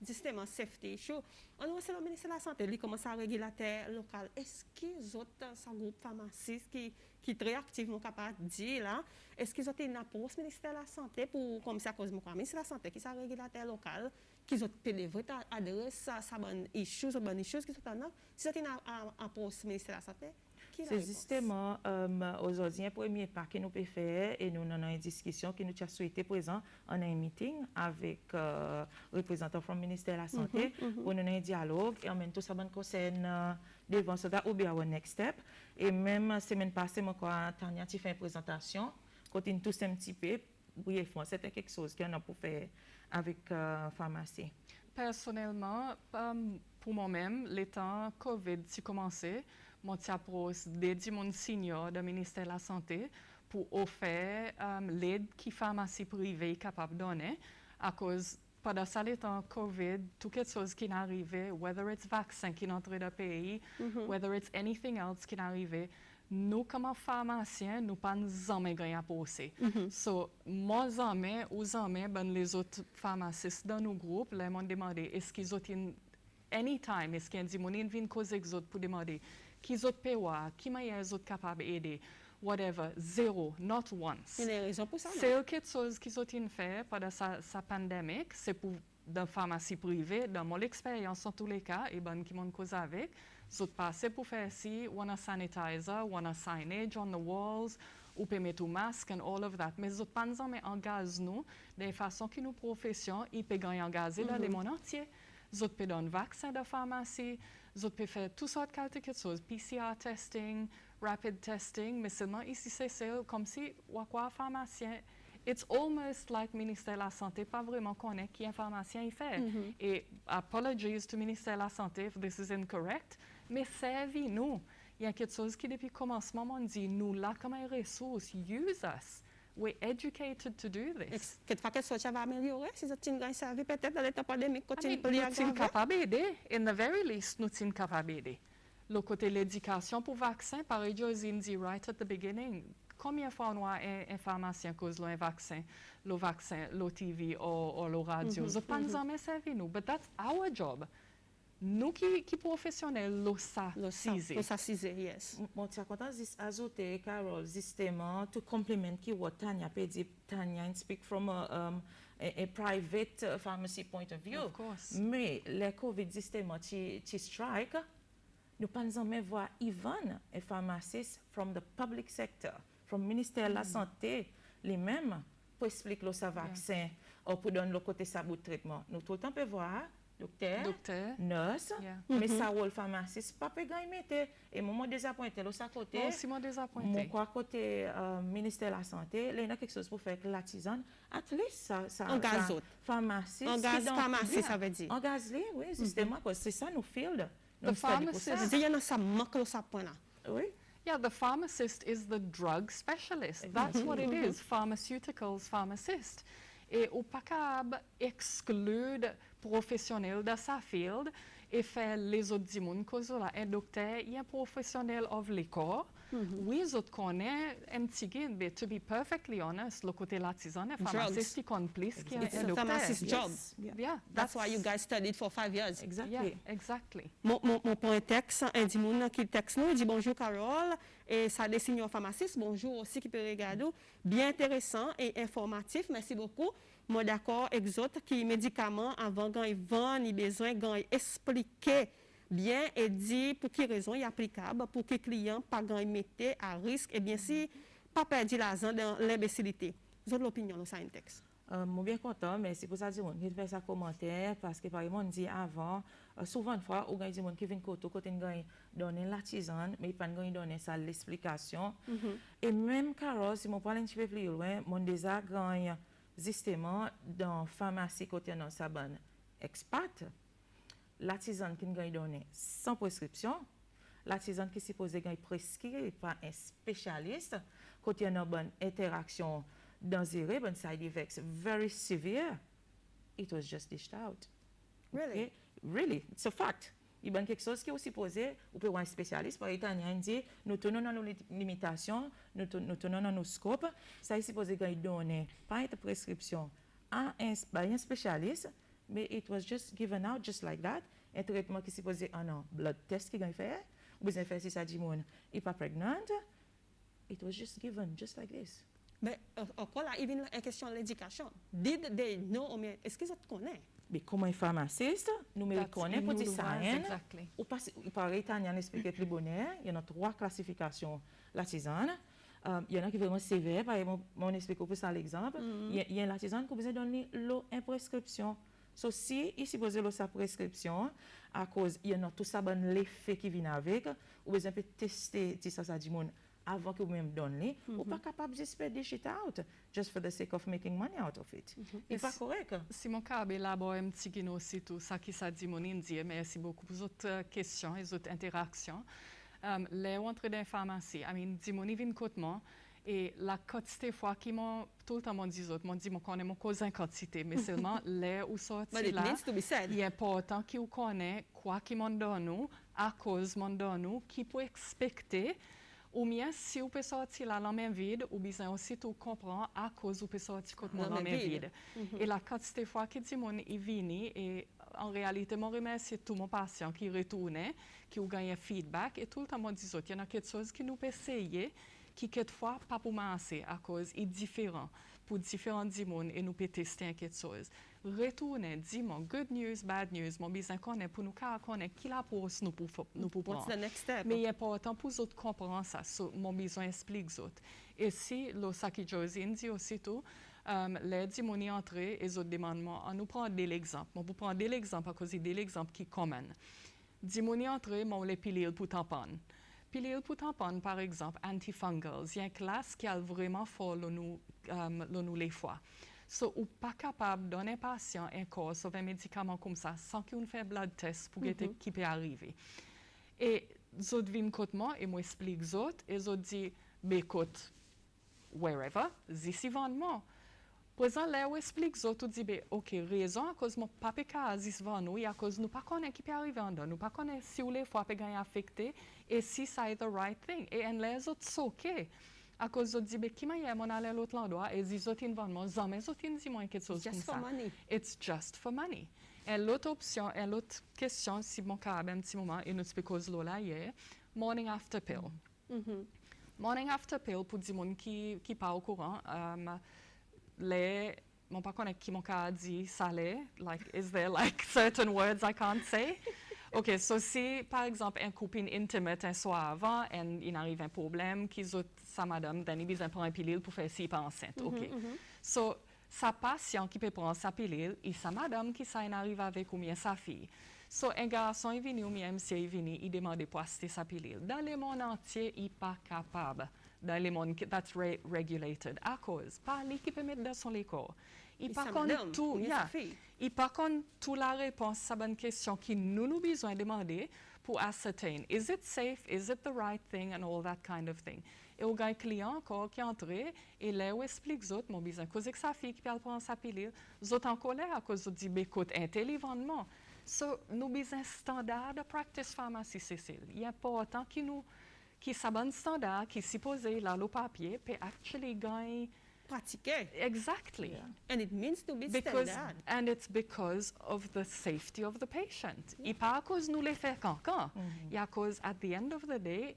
Justement, safety issue. On voit le ministère de la Santé, lui commence à régulateur local. Est-ce qu'ils ont un groupe pharmaciste qui est très activement capable de dire là, est-ce qu'ils ont une approche ministère de la Santé pour, comme c'est à cause de moi, ministère de la Santé qui est un régulateur local, qu'ils ont délivré adresse à bonne issue, à bonne issue, qui sont en si c'est une approche ministère de la Santé? C'est justement aujourd'hui un premier pas que nous pouvons faire et nous avons une discussion que nous avons souhaité présent en un meeting avec représentants du ministère de la Santé pour nous un dialogue et en même temps ça concerne devant ça ou bien next step et même semaine passée moi quand Tania a fait une présentation quand on tous un petit peu brièvement c'était quelque chose qu'on a pour faire avec pharmacie. Personnellement pour moi-même les temps Covid a commencé moi j'approche des mon senior du ministère de la Santé pour offrir l'aide que pharmacie privée est capable de donner à cause pendant ça les temps Covid tout quelque chose qui est arrivé whether it's vaccin qui est entré dans le pays whether it's anything else qui est arrivé nous, comme pharmaciens, nous pas jamais gagner à penser. So, moi, jamais, ou jamais, ben, les autres pharmacistes dans nos groupes, les m'ont demandé, est-ce qu'ils ont une anytime, est-ce qu'ils ont dit, mon vient causer avec autres pour demander, qui ont payé, qui m'a les autres capables d'aider, whatever, zéro, not once. Il y a des raisons pour ça. C'est quelque chose qu'ils ont fait pendant sa pandémie, c'est pour dans la pharmacie privée, dans mon expérience en tous les cas, et ben qui m'ont causé avec, ils ont passé pour faire ici, one a sanitizer, one a signage on the walls, ou peut mettre un masque and all of that. Mais ils ont pas jamais engagé nous de façon que nos professions, ils peuvent gagner engagé dans le monde entier. Ils ont pu donner un vaccin de pharmacie, ils ont pu faire toutes sortes de choses, PCR testing, rapid testing, mais seulement ici c'est comme si, quoi pharmacien, it's almost like ministère de la Santé pas vraiment connaît qui un pharmacien il fait. Et apologies to ministère de la Santé if this is incorrect, mais servi nous. Il y a quelque chose qui depuis le commencement on dit nous là comme une ressource, use us. We're educated to do this. Quelque chose va améliorer si vous avez servi peut-être dans l'état pandémique I continue mean, pour nous sommes capables d'aider. In the very least, nous sommes capables d'aider. Le côté de l'éducation pour vaccin, pareil, Josine dit right at the beginning, combien de fois on a un pharmacien cause un vaccin, le TV ou le radio, ça pas nous jamais servi nous, but that's our job. Nous qui professionnels, le saisir, yes. Mon tia content ajouter Carol justement to complement qui what Tanya dit. Tanya speak from a private pharmacy point of view. Of course. Mais le COVID justement qui strike, nous pas jamais voir even a pharmacist from the public sector, from ministère de la santé, les mêmes pour expliquer le vaccin ou pour donner le côté sabot traitement. Nous tout le temps peut voir docteur, nurse, mais ça le pharmaciste pas peut gagner et moi désappointé là ça côté. Moi aussi moi désappointé. Moi côté ministère de la santé, là il y a quelque chose pour faire que la tisane, at least ça engage autres. Pharmaciste. Engage pharmaciste ça veut dire. Engage les, oui, justement parce que c'est ça nous field. The pharmacist. Il y a ça manque ça point là. Oui. Yeah, the pharmacist is the drug specialist. That's what it is, pharmaceuticals pharmacist. Et au pas capable exclure professionnel de sa field et faire les autres dimons cause là un docteur il est un professionnel of le corps oui les autres connaissent un petit guide but to be perfectly honest le côté l'artisan un pharmaciste qui connaît plus qui un docteur. Pharmacist job. Yeah, that's why you guys studied for 5 years. Exactly. Yeah, exactly. Mon point texte, un dimoun qui texte nous, il dit bonjour Carole, et ça dessine un pharmaciste, bonjour aussi qui peut regarder, bien intéressant et informatif, merci beaucoup. Moi d'accord avec les autres qui médicaments avant quand ils vendent, ils besoin quand ils expliquer bien et dire pour quelle raison il est applicable pour que les clients pas quand ils mettent à risque et bien si pas perdre l'argent dans l'imbécilité. Vous avez l'opinion dans ça un texte. Je suis bien content, mais c'est pour ça que je fais ça commentaire parce que par exemple on dit avant souvent une fois on a des gens qui viennent côté donner l'artisan mais pas donner ça l'explication et même Carole si mon parle un petit peu plus loin mon déjà gagne justement dans pharmacie côté dans sa bonne expat l'artisan qui gagne donner sans prescription l'artisan qui supposé gagner prescrit par un spécialiste côté dans bonne interaction dans zéro bonne side effects very severe it was just dished out. Really? Okay? Really, it's a fact. Il y a quelque chose qui est aussi posé, ou peut avoir un spécialiste, par exemple, il dit, nous tenons dans nos limitations, nous tenons dans nos scopes, ça est supposé donner, pas une prescription à un spécialiste, mais it was just given out just like that, un traitement qui est supposé, non, blood test qui est fait, ou besoin faire si ça dit, il n'est pas prégnant, it was just given, just like this. Mais encore là, il y a une question de l'éducation. Did they know, est-ce qu'ils connaissent? Mais comme un pharmaciste, nous me reconnaissons pour dire ça. Exactly. Ou par italien, expliquer le bonheur, il y a 3 classifications l'artisan. Il y en a qui sont vraiment sévères, par exemple, on explique pour ça l'exemple. Il y a l'artisan qui a besoin de donner une prescription. So, si il suppose sa prescription, à cause, il y a tout ça, l'effet qui vient avec, ou besoin de tester, si ça dit, avant que vous même donner, ou pas capable de spread this shit out, just for the sake of making money out of it. C'est pas correct. Si mon cas élabore un petit guino aussi tout ça qui ça dit mon indien, merci beaucoup pour les autres questions et les autres interactions. Les entrées dans la pharmacie, I mean, dis mon vient côtement et la quantité fois qui m'ont tout le temps m'ont dit mon connaît mon cause en quantité, mais seulement les ou sorti là. Il est important qu'ils connaissent quoi qui m'ont donné à cause m'ont donné qui peut expecter Ou bien, si vous pouvez sortir la main vide, ou bien aussi tout comprendre à cause vous pouvez sortir contre la main vide. Et la quantité de fois que il vient et en réalité, je remercie tous mes patients qui retournent, qui ont gagné feedback et tout le temps, je dis, il y a quelque chose qui nous peut essayer, qui quelquefois pas pour masser à cause est différent pour différents dimons et nous peut tester quelque chose. Retournez, dis-moi, good news, bad news, mon besoin connaît pour nous connaître qui la pose nous pour prendre. What's the next step? Mais il est important pour les autres comprendre ça, mon besoin explique les autres. Et si le Saki Josin dit aussitôt, les dimons entrés et les autres demandements, on nous prend l'exemple. On vous prend l'exemple à cause de l'exemple qui est commun. Dimons entrés, on les pilules pour tampon. Pilule pour tampon, par exemple, antifungals, il y a une classe qui a vraiment fort nous les fois. So, ou pas capable de donner un patient un cours sur un médicament comme ça sans qu'on fasse blood test pour voir qui peut arriver. Et les autres viennent contre moi et moi explique les autres et les autres disent, écoute, wherever, ici vendement. Présent là où explique les autres dit OK, raison à cause mon papa ka zis van nous et à cause nous pas connaît qui peut arriver en dedans, nous pas connaît si ou les fois peut gagner affecté et si ça est the right thing et en les autres OK. À cause de dire qui m'a mon aller l'autre endroit et les autres vendement jamais autres dit moi quelque chose comme ça. Just for money. It's just for money. Et l'autre option et l'autre question si mon cas un petit moment et nous cause là hier morning after pill. Morning after pill pour dire mon qui pas au courant mon pas connaît qui mon cas dit ça like is there like certain words I can't say. OK, so si par exemple un copine intimate un soir avant et il arrive un problème qu'ils ont sa madame then il besoin prendre une pilule pour faire si pas enceinte. OK. So sa patient qui peut prendre sa pilule et sa madame qui ça arrive avec ou bien sa fille. So un garçon est venu ou bien monsieur est venu, il demande pour acheter sa pilule. Dans le monde entier, il n'est pas capable. Dans le monde that's regulated. À cause, pas lui qui peut mettre dans son corps. Il par contre tout, il par contre toute la réponse à bonne question qui nous besoin demander pour ascertain. Is it safe? Is it the right thing? And all that kind of thing. Et au gars client encore qui entre et là où explique aux autres, mon besoin cause que sa fille qui peut prendre sa pilule, les autres en colère à cause de dire écoute intelligemment. So nous besoin standard de practice pharmacie Cécile. Il est important que nous qui s'abonne standard, qui supposé là le papier, peut actually gagner. Pratiquer. Exactly. Yeah. And it means to be standard. And it's because of the safety of the patient. Et pas à cause nous les faire quand. Et à cause, at the end of the day,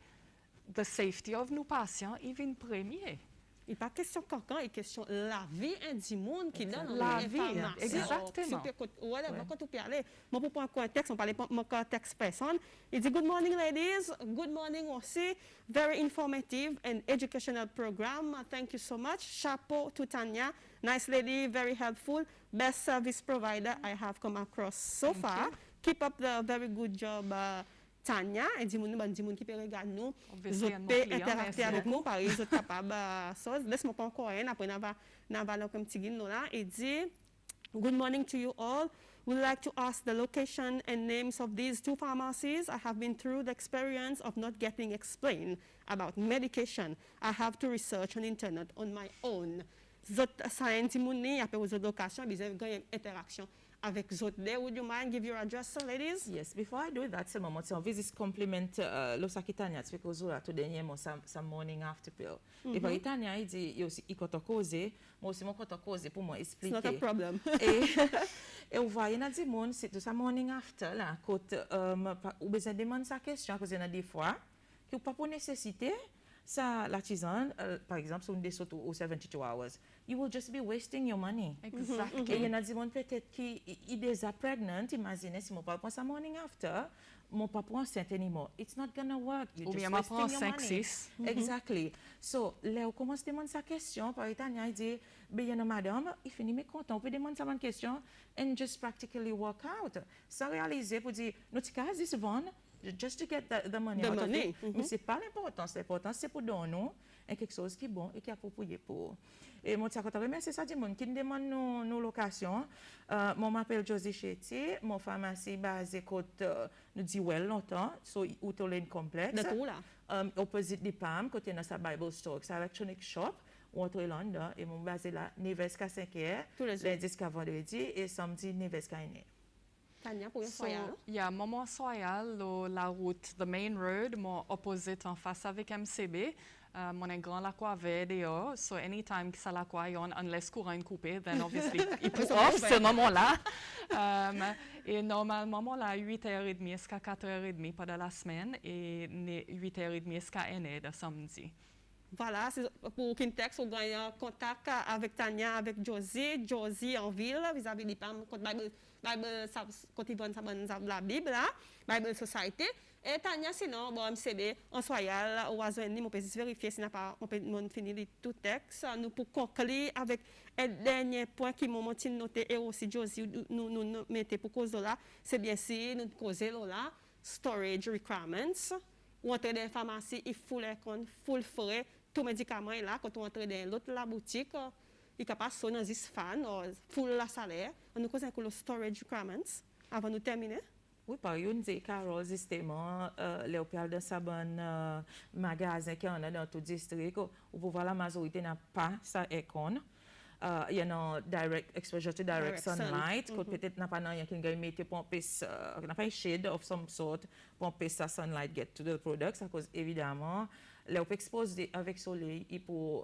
the safety of nos patients, il vient premier. Il pas question cancan, il question la vie du monde qui donne la vie, exactement. Quand tu parles, moi pour prendre contexte, on parlait mon contexte personne. Il dit good morning ladies, good morning aussi, very informative and educational program. Thank you so much. Chapeau to Tanya, nice lady, very helpful, best service provider I have come across so far. Keep up the very good job. Tanya, et dit moun qui peut regarder nous, vous peut interagir avec nous, par exemple, capable chose. Laisse-moi pas encore un, après n'a va comme petit guide là, et dit good morning to you all. We'd like to ask the location and names of these two pharmacies. I have been through the experience of not getting explained about medication. I have to research on internet on my own. Zot science mouni après aux locations, besoin gagner interaction. Avec autres. Would you mind give your address, ladies? Yes, before I do that, c'est moment on visit compliment lo sakitania because we are to dernier some morning after pill. Et par Itania il dit il compte causer, moi aussi mon compte causer pour moi expliquer. It's not a problem. Et on voit il y a des monde c'est ça morning after là côté ou besoin demander sa question parce qu'il y a des fois que pas pour nécessité ça la tisane par exemple sur une des sauts aux 72 hours you will just be wasting your money. Exactly. Et il y en a des gens peut-être qui est déjà pregnant, imaginez si mon papa prend sa morning after, mon papa enceinte anymore. It's not gonna work. Ou bien ma prend 5-6. Exactly. So, là on commence à demander sa question, par exemple, il dit, ben il y a madame, il finit mais content, on peut demander sa bonne question and just practically work out. Sans réaliser pour dire, nous t'as dit souvent just to get the money out of it. Mais c'est pas l'important, l'important c'est pour donner nous quelque chose qui est bon et qui est approprié pour. Et moi, je remercie ça du monde qui demande nos locations. Moi, je m'appelle Josie Chetty. Mon pharmacie basée côté nous dit well longtemps, so Outolane Complex. De tout là. Opposite du PAM, côté de sa Bible Store, c'est electronic shop. Entre Londres et mon basé là, Neveska 5e, lundi jusqu'à vendredi et samedi Neveska 1e. Tania, pour une So, soyal. moment soyal, la route, the main road, mon opposite en face avec MCB. Mon est grand la quoi vert dehors. So anytime que ça la quoi yon, unless courant est coupé, then obviously il peut off ce moment-là. Et normalement, là, 8h30 jusqu'à 4h30 pendant la semaine et 8h30 jusqu'à 1h de samedi. Voilà, c'est pour Kintex, on gagne en contact avec Tania, avec Josie. Josie en ville, vis-à-vis de PAM, quand ils vont la Bible, là, Bible Society. Et Tania, sinon, bon, MCB, en soyal, au Oiseau-Uni, on peut juste vérifier si on peut finir tout texte. Nous, pour conclure avec le dernier point qui m'a noté, et aussi Josie, nous mettons pour cause de là, c'est bien si nous causons là, storage requirements. Ou entrer dans la pharmacie, il faut les comptes, full frais, tout médicament est là. Quand on entre dans l'autre la boutique, il est capable de sonner 10 fans, full la salaire. On nous cause le storage requirements avant de terminer. Oui, par exemple, Carole, justement, l'hôpital de Sabon, magasin qui en a dans tout district, où pour voir la majorité n'a pas ça icône. Il y a un direct exposure to direct sunlight, que peut-être n'a pas rien qui gagne mettre pour n'a pas shade of some sort pour que ça sunlight get to the products, à cause évidemment, là on expose avec soleil, il peut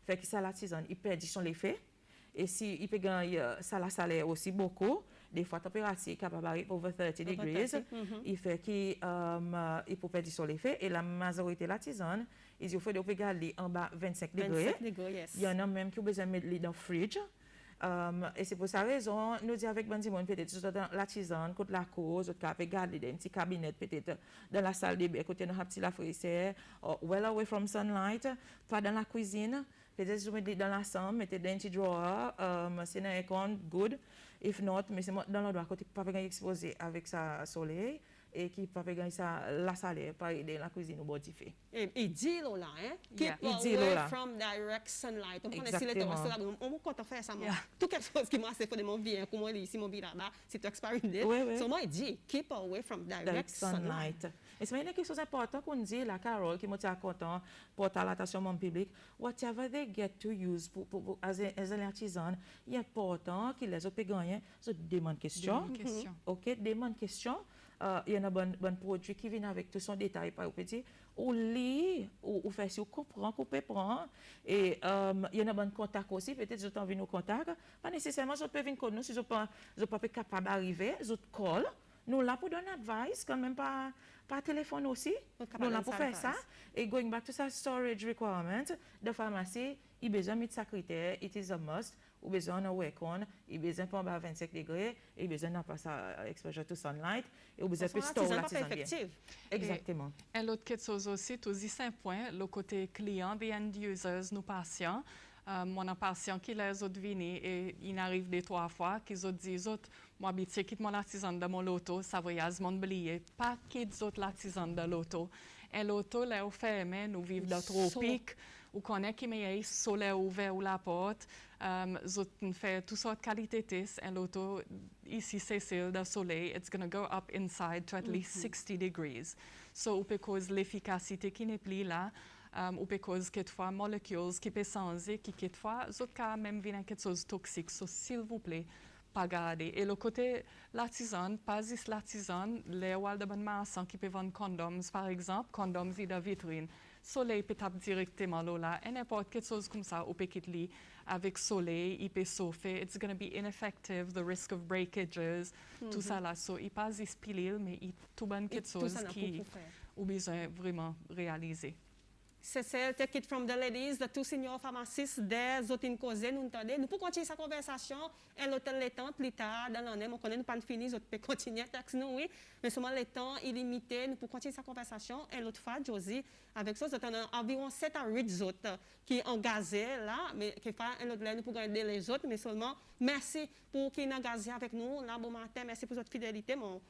faire que ça la tisane, il perd son effet. Et si il peut gagner ça la salaire aussi beaucoup, des fois température est capable d'arriver over 30 degrees, il fait qu'il peut perdre son effet et la majorité de la tisane, il faut de garder en bas 25 degrés. Yes. Il y en a même qui ont besoin de mettre dans le fridge. Et c'est pour cette raison, nous disons avec Bandimon, peut-être dans la tisane, contre la cause, on peut garder dans un petit cabinet, peut-être dans la salle de bain, côté de la petite fraîcheur, well away from sunlight, pas dans la cuisine. Peut-être que vous mettez dans la chambre, mettez dans un petit drawer, c'est dans un compte, good. If not, mais c'est dans l'endroit côté pas exposé avec sa soleil et qui pas ça la salaire pas dans la cuisine au bord du feu. Et dit là, hein? Yeah. Keep away from direct sunlight. On connaît si les temps, on peut faire ça. Tout quelque chose qui m'a fait de mon vie, comme on dit ici, mon vie là-bas, c'est tout expiring date. So moi, il dit, keep away from direct sunlight. Et c'est quelque chose d'important qu'on dit, la Carole, qui m'a dit content, porter l'attention mon public, whatever they get to use pour as an artisan, il est important qu'ils les autres gagnent, so demande question. OK, demande question. Il y a un bon produit qui vient avec tout son détail, par petit, ou lit, ou fait si vous comprenez, vous prendre. Et il y a un bon contact aussi, peut-être que vous avez un contact. Pas nécessairement, vous pouvez venir avec nous si vous n'êtes pas capable d'arriver, vous call. Nous là pour donner advice, quand même pas téléphone aussi. Nous là pour faire ça. Et going back to that storage requirement, de pharmacie, il a besoin de sa critère, it is a must. Ou besoin de work on, il besoin pour 25 degrés, il besoin de passer exposure to sunlight, et il besoin de store la tisane bien. Exactement. Et l'autre chose aussi, tous ces 5 points, le côté client, the end users, nos patients. Mon patient qui les autres viennent et il arrive des 3 fois, qu'ils autres disent, moi, habitué, quitte mon artisan de mon loto, ça voyage mon oublié, pas quitte autres l'artisan de l'auto. Et l'auto, là, au fermé, nous vivons dans le tropique, où connaît qui meilleur soleil ouvert ou la porte, on fait toutes sortes de qualités de tests, et l'auto, ici, c'est le soleil, it's going to go up inside to at least 60 degrees. So, ou because l'efficacité qui n'est plus là, ou because quelquefois molécules qui peuvent changer, qui quelquefois, d'autres cas même viennent quelque chose de toxique. So, s'il vous plaît, pas garder. Et le côté l'artisan, pas juste l'artisan, les walls de bonne masse qui peuvent vendre condoms, par exemple, condoms et de vitrine. Soleil peut taper directement là, et n'importe quelque chose comme ça, ou peut quitter avec soleil, il peut chauffer, it's going to be ineffective, the risk of breakages, tout ça là. So, il pas juste pilule, mais il tout bon quelque chose qui ou besoin vraiment réaliser. C'est celle take it from the ladies, the two senior pharmacists des autres causes nous entendez. Nous pouvons continuer sa conversation et l'autre le temps plus tard dans l'année, on connaît nous pas fini, nous peut continuer texte nous oui, mais seulement le temps illimité, nous pouvons continuer sa conversation et l'autre fois Josie avec ça, on a environ 7 à 8 autres qui engagés là, mais qui fait un autre nous pouvons aider les autres, mais seulement merci pour qui engagé avec nous là bon matin, merci pour votre fidélité mon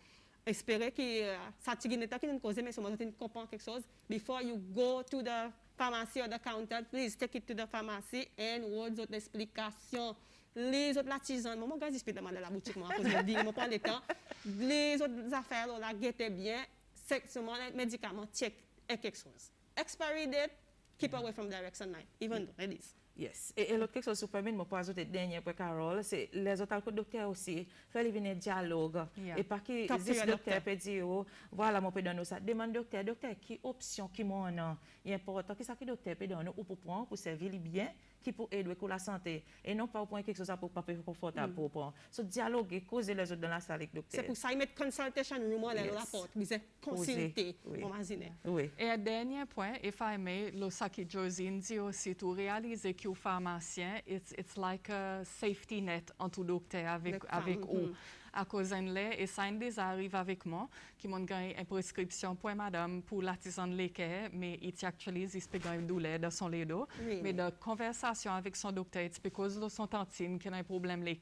espérer que ça t'iguine qui nous cause mais seulement tu comprends quelque chose before you go to the pharmacy or the counter please take it to the pharmacy and words autres explications les autres l'artisan moi gars discuter dans la boutique moi parce que je dis moi prend le temps les autres affaires là guettez bien c'est seulement les médicaments check et quelque chose expiry date keep away from direct sunlight even though ladies Yes. Et l'autre quelque chose qui permet de me ajouter dernier pour Carole, c'est les autres docteurs aussi, faire venir dialogue. Yeah. Et pas que Talk to this your docteur doctor. peut dire, oh, voilà, moi peut donner ça. Demande docteur, qui option qui m'en a. Il est important que ça que docteur peut donner ou pour prendre, pour servir bien, qui pour aider pour la santé. Et non pas pour prendre quelque chose pour pas plus confortable pour prendre. So dialoguer, causer les autres dans la salle avec docteur. C'est pour ça qu'ils mettent consultation room dans Yes. la porte. Ils disent consulter. Oui. Imagine. Oui. Et un dernier point, if I may, lo sa ki Josine dit aussi, tu réalises que le pharmacien, it's like a safety net en tout docteur avec ou. À cause d'un lait, et ça déjà arrive avec moi, qui m'ont gagné une prescription pour madame pour l'artisan de lait, mais il actualise, il peut gagner une douleur dans son lait d'eau. Really? Mais de conversation avec son docteur, c'est parce que son tantine qui a un problème lait,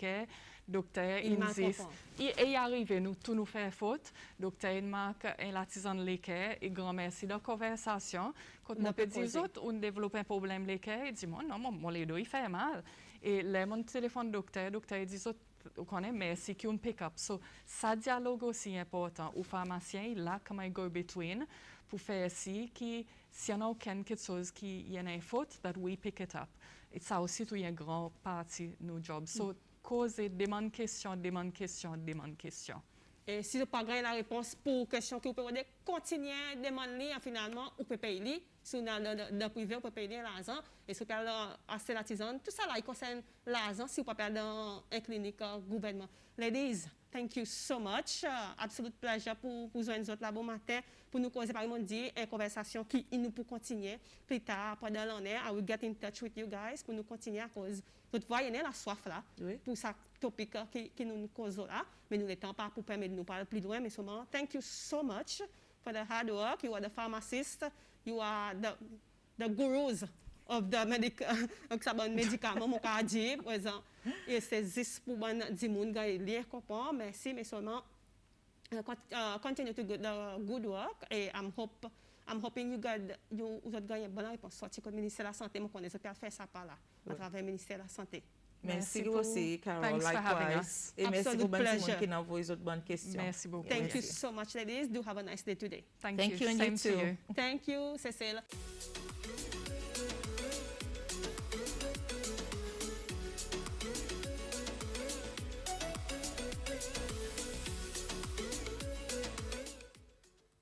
docteur, Il il m'a dit, comprend. et arrive, nous, tout nous fait faute, docteur, il marque un l'artisan de lait, et grand merci de la conversation. Quand On on peut peut dire, poser. on développe un problème lait, il dit, moi, non, mon lait d'eau, il fait mal. Et là, mon téléphone docteur, il dit, on connaît, mais c'est qu'on pick-up. So, ça dialogue aussi important. Au pharmacien, il a comme un go-between pour faire si s'il y en a quelque chose qui y en a une faute, that we pick it up. Et ça aussi, c'est une grande partie de nos jobs. So, causer, demande question. Et si vous n'avez pas la réponse pour question que vous pouvez demander, continuez à demander finalement, vous pouvez payer. Si vous êtes dans le privé, vous pouvez payer l'argent. Et si vous avez assez l'artisan, tout ça là, il concerne l'argent si vous ne pouvez pas dans une clinique gouvernement. Ladies, thank you so much. Absolute pleasure pour joindre nous là bon matin, pour nous causer par exemple une conversation qui nous pour continuer plus tard pendant l'année. I will get in touch with you guys pour nous continuer à cause. Vous voyez la soif là Oui. pour ça topic qui nous cause là, mais nous n'étant pas pour permettre de nous parler plus loin, mais seulement thank you so much for the hard work. You are the pharmacist, you are the gurus of the médicament, mon cas dit, par exemple, et c'est juste pour dire moun lire comprendre, merci, mais seulement continue to do the good work, et I'm hoping vous avez gagné une bonne réponse sortie comme ministère de la Santé, moi connais, je peux faire ça par là, à travers le ministère de la Santé. Merci aussi, Carol, Thanks for having likewise. us. Et merci Absolute pour les pleasure. gens qui ont envoyé d'autres bonnes questions. Merci beaucoup. Thank you Merci. so much, ladies. Do have a nice day today. Thank Thank you. you, and Same you to too. you. Thank you, Cecile.